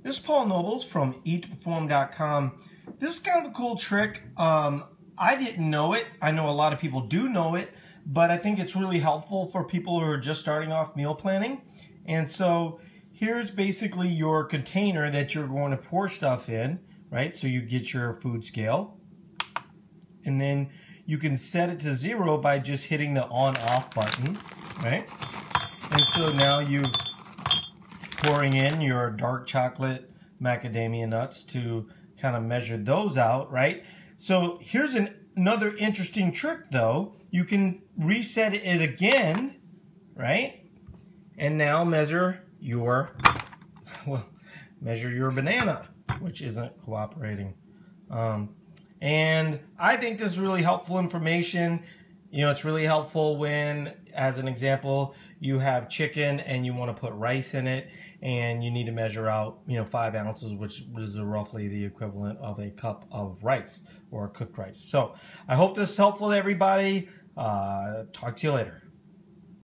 This is Paul Nobles from eattoperform.com. This is kind of a cool trick. I didn't know it. I know a lot of people do know it, but I think it's really helpful for people who are just starting off meal planning. And so here's basically your container that you're going to pour stuff in, right? So you get your food scale, and then you can set it to 0 by just hitting the on-off button, right? And so now you're pouring in your dark chocolate macadamia nuts to kind of measure those out, right? So here's another interesting trick though. You can reset it again, right? And now measure your banana, which isn't cooperating. And I think this is really helpful information. You know, it's really helpful when, as an example, you have chicken and you want to put rice in it and you need to measure out, 5 ounces, which is roughly the equivalent of a cup of rice or cooked rice. So I hope this is helpful to everybody. Talk to you later.